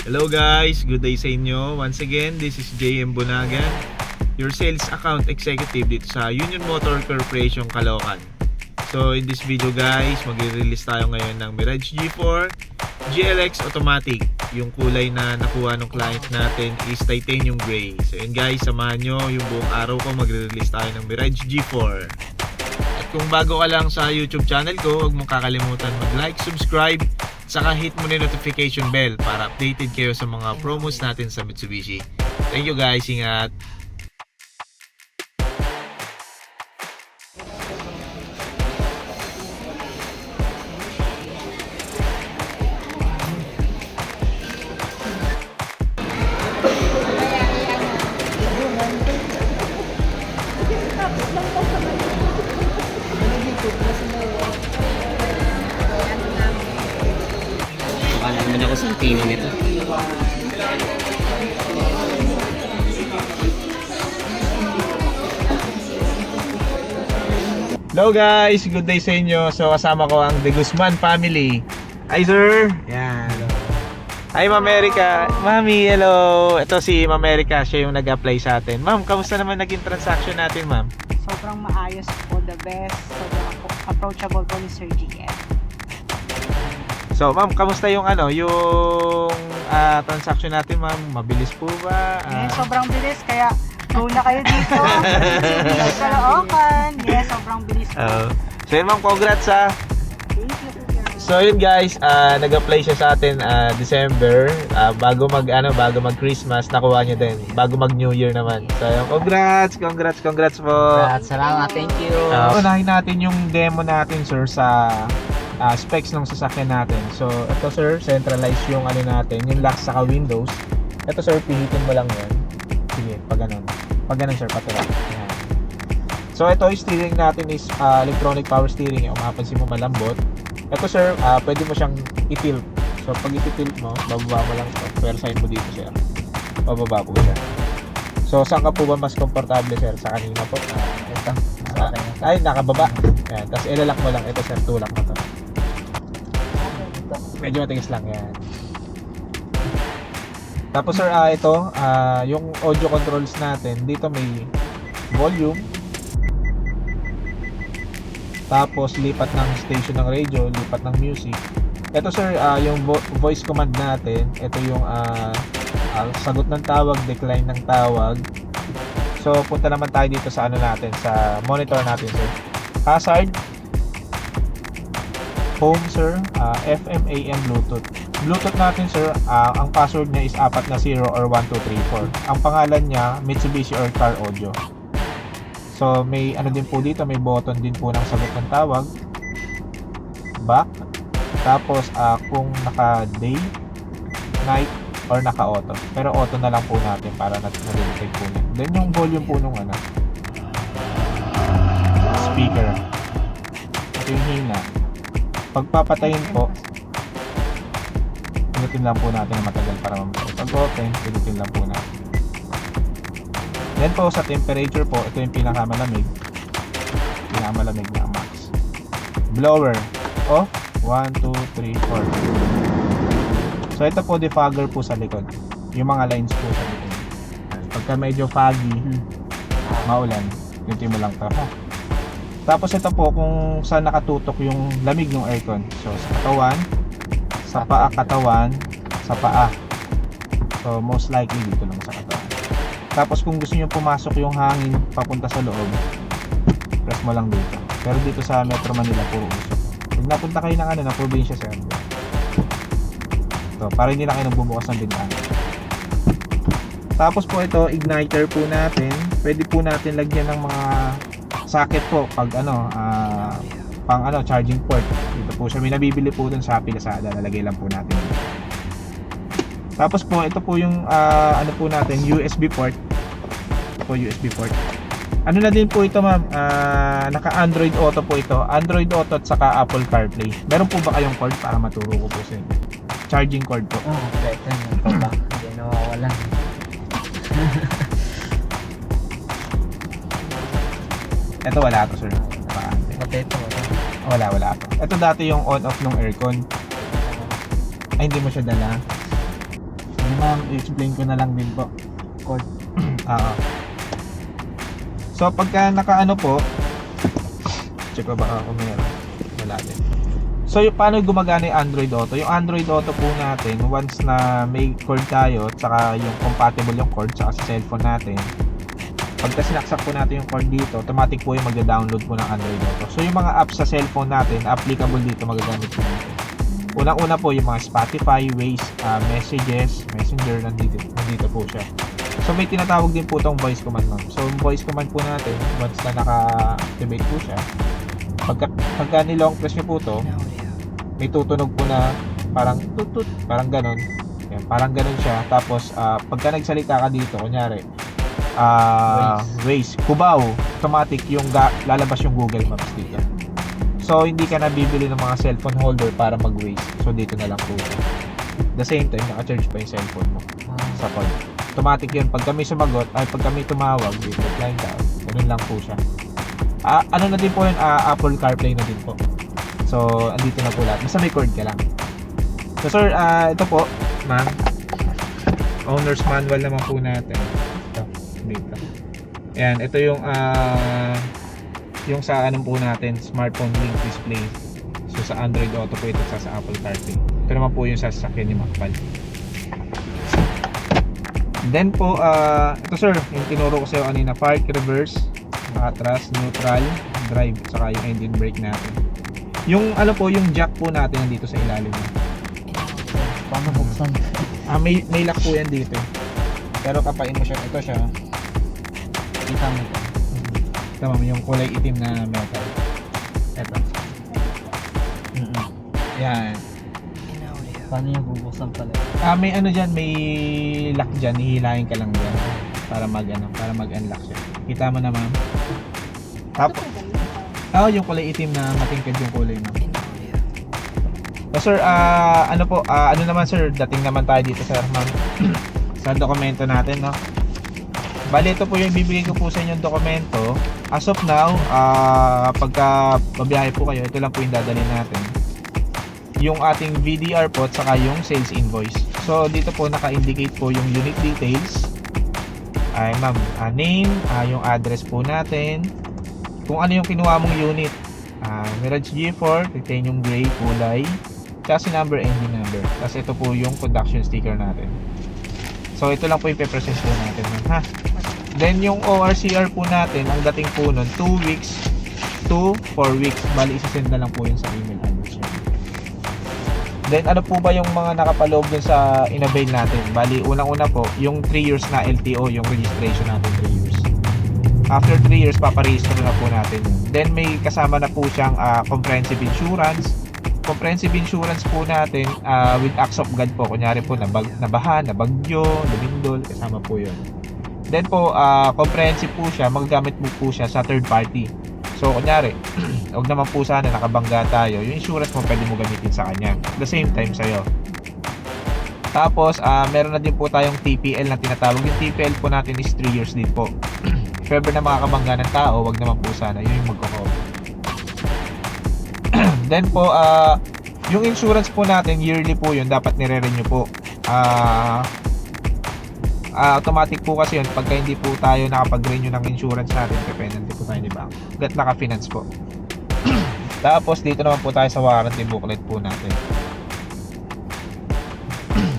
Hello guys, good day sa inyo. Once again, this is JM Bunagan, your sales account executive dito sa Union Motor Corporation, Caloocan. So in this video guys, magre-release tayo ngayon ng Mirage G4 GLX Automatic. Yung kulay na nakuha ng client natin is titanium gray. So yun guys, samahan nyo yung buong araw ko, magre-release tayo ng Mirage G4. At kung bago ka lang sa YouTube channel ko, huwag mong kakalimutan mag-like, subscribe, saka hit mo na yung notification bell para updated kayo sa mga promos natin sa Mitsubishi. Thank you guys, ingat! Akala naman ako sa tino nito. Hello guys, good day sa inyo. So kasama ko ang De Guzman family. Hi sir. Yan. Hi Ma'am Erica. Mami, hello. Ito si Ma'am Erica, siya yung nag-apply sa atin. Ma'am, kamusta naman naging transaction natin, ma'am? Sobrang maayos po, the best. Sobrang approachable po ni Sir GM. So ma'am, kamusta yung transaction natin, ma'am? Mabilis po ba? Sobrang bilis, kaya go na kayo dito. Sa Caloocan. Yes, sobrang bilis po. So yun ma'am, congrats ha. Thank you, Sir. So yun guys, nag-apply siya sa atin December, bago mag Christmas, nakuha niya din bago mag New Year naman. So yun, congrats po. Salamat, thank you. Unahin natin yung demo natin sir sa specs ng sasakyan natin. So ito sir, centralized yung natin, yung lock saka windows. Ito sir, pihitin mo lang yan. Sige, pag ganun sir, patira. Ayan. So ito yung steering natin is electronic power steering. Yung mapapansin mo malambot. Ito sir, pwede mo siyang i-tilt. So pag i-tilt mo, bababa mo lang ito. Pero sign mo dito sir. Bababa po siya. So saan ka po ba mas komportable sir? Sa kanina po? Ito. Ay, nakababa. Yan. Tapos ilalak mo lang. Ito sir, tulak mo to. Medyo matigas lang yan. Tapos sir, ito, yung audio controls natin. Dito may volume. Tapos lipat ng station ng radio, lipat ng music. Ito sir, yung voice command natin. Ito yung sagot ng tawag, decline ng tawag. So punta naman tayo dito sa natin, sa monitor natin sir. Hazard, home sir, FM, AM, Bluetooth. Bluetooth natin sir, ang password niya is 4 na 0 or 1234. Ang pangalan niya Mitsubishi or Car Audio. So may din po dito, may button din po ng sagot ng tawag, back, tapos kung naka day, night, or naka auto. Pero auto na lang po natin para na-detect po niya. Then yung volume po nung speaker. Ito yung hina. Pagpapatayin po, pinutin lang po natin na matagal para mamatay. Pag open, pinutin lang po natin. Then po sa temperature po, ito yung pinakamalamig na max. Blower off, 1, 2, 3, 4. So ito po defogger po sa likod, yung mga lines po sa likod. Pagka medyo foggy, maulan, pinutin mo lang to. Tapos ito po kung saan nakatutok yung lamig ng aircon. So sa katawan, sa katawan, sa paa. So most likely dito lang sa katawan. Tapos kung gusto niyo pumasok yung hangin papunta sa loob, press mo lang dito. Pero dito sa Metro Manila puro usok. Pag napunta kayo ng probinsya sir, ito, para hindi na kayo nagbubukas ng bintana. Tapos po ito, igniter po natin. Pwede po natin lagyan ng mga socket po pag pang charging port. Dito po siya, may nabibili po dun sa Shopee, Lazada, lalagay lang po natin. Tapos po ito po yung po natin, USB port. Ito po USB port. Ano na din po ito ma'am, naka Android Auto po ito. Android Auto at saka Apple CarPlay. Meron po ba kayong cord para maturo ko po sa inyo? Charging cord po. Better na. Hindi nawawala. Ito wala to sir. Ito. Wala to. Ito dati yung on off ng aircon. Ay, hindi mo siya dala. Hindi ma'am, i-explain ko na lang din po. Cord. Oo. So pagka nakaano po, check ko baka kung meron. Wala din. So yung paano gumagana yung Android Auto? Yung Android Auto po natin, once na may cord tayo, tsaka yung compatible yung cord, tsaka sa cellphone natin, pagka sinaksak po natin yung cord dito, automatic po yung magda-download po ng Android Auto. So yung mga apps sa cellphone natin, applicable dito, magagamit po natin. Unang-una po yung mga Spotify, Waze, Messages, Messenger, nandito po siya. So may tinatawag din po itong voice command ma'am. So yung voice command po natin, once na naka-activate po siya, pagka nilong press nyo po to, may tutunog po na parang tutut, parang ganon. Yan, parang ganon siya. Tapos pagka nagsalita ka dito, kunyari, Waze, Cubao, automatic yung lalabas yung Google Maps dito. So hindi ka na bibili ng mga cellphone holder para mag-Waze. So dito na lang po siya. The same time, naka-charge pa yung cellphone mo sa cord. Automatic yun. Pag kami sumagot, ay pag kami tumawag, dito, line down, ganun lang po siya. Ano na din po yun, Apple CarPlay na din po. So, andito na po lahat. Basta may cord ka lang. So, sir, ito po, ma'am. Owner's manual naman po natin. Ito, dito. Ayan, ito yung sa anong po natin, smartphone link display. So, sa Android Auto po ito, sa Apple CarPlay. Ito naman po yung sa sasakyan ni Macpal. Then po, ito sir, yung tinuro ko sa'yo kanina, park, reverse, atras, neutral, drive, saka yung engine brake natin. Yung ano po, yung jack po natin nandito sa ilalim niya. Paano buksan? May lock po yan dito. Pero kapain mo siya, ito siya. Kita mo ito. Tama mo yung kulay itim na metal. Ito. Yan. Paano yung bubuksan pala? May ano dyan, may lock dyan, hihilahin ka lang dyan para mag-unlock siya. Kita mo na ma'am. Tapos, yung kulay itim na matingkad yung kulay ma'am. So sir, ano naman sir, dating naman tayo dito sir ma'am sa dokumento natin, no? Bali, ito po yung bibigay ko po sa inyong dokumento. As of now, pagka babiyahe po kayo, ito lang po yung dadalhin natin. Yung ating VDR po, saka yung sales invoice. So, dito po naka-indicate po yung unit details. Ay, ma'am, name, yung address po natin. Kung ano yung kinuha mong unit. Mirage G4, titanium gray, kulay. Chassis number, engine number. Tapos ito po yung production sticker natin. So, ito lang po yung pe-process po natin, ma'am, ha? Then, yung ORCR po natin, ang dating po nun, 2 weeks to 4 weeks. Bali, isasend na lang po yun sa email address niya. Then, ano po ba yung mga nakapaloob dun sa in-avail natin? Bali, unang-una po, yung 3 years na LTO, yung registration natin, 3 years. After 3 years, paparehistro na po natin yun. Then, may kasama na po siyang comprehensive insurance. Comprehensive insurance po natin with acts of God po. Kunyari po, nabaha, nabagyo, lumindol, kasama po yun. Then po, comprehensive po siya, magagamit mo po siya sa third party. So, kunyari, huwag naman po sana nakabangga tayo, yung insurance mo pwede mo gamitin sa kanya. At the same time sa'yo. Tapos, meron na din po tayong TPL na tinatawag. Yung TPL po natin is 3 years din po. If ever na makakabangga ng tao, huwag naman po sana. Yun yung magkakaw. Then po, yung insurance po natin, yearly po yun, dapat nire-renew po. Automatic po kasi yun, pagka hindi po tayo nakapag-renew ng insurance natin, dependent po tayo ni bank. Gat naka-finance po. Tapos, dito naman po tayo sa warranty booklet po natin.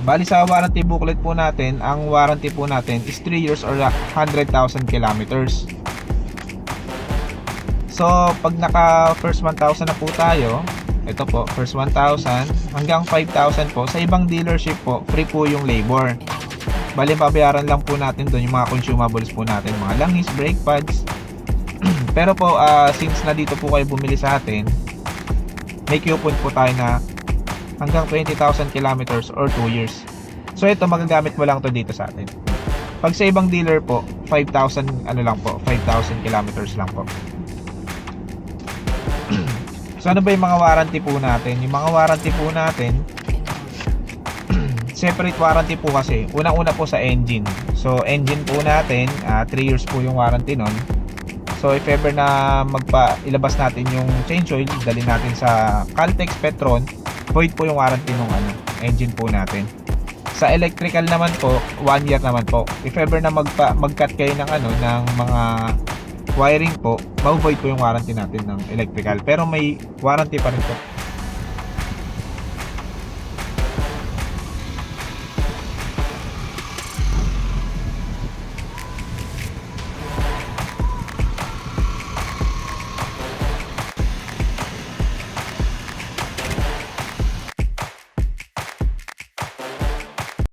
Bali sa warranty booklet po natin, ang warranty po natin is 3 years or 100,000 kilometers. So, pag naka first 1,000 na po tayo, ito po, first 1,000 hanggang 5,000 po, sa ibang dealership po, free po yung labor. Bali, pabayaran lang po natin doon yung mga consumables po natin, mga langis, brake pads. Pero po, since na dito po kayo bumili sa atin, may coupon po tayo na hanggang 20,000 kilometers or 2 years. So, ito, magagamit mo lang to dito sa atin. Pag sa ibang dealer po, 5,000 lang po, 5,000 kilometers lang po. So, ano ba yung mga warranty po natin? Yung mga warranty po natin, separate warranty po kasi. Unang-una po sa engine. So, engine po natin, 3 years po yung warranty nun. So, if ever na ilabas natin yung change oil, dalhin natin sa Caltex Petron, void po yung warranty ng engine po natin. Sa electrical naman po, 1 year naman po. If ever na mag-cut kayo ng ng mga wiring po, ma-void po yung warranty natin ng electrical. Pero may warranty pa rin po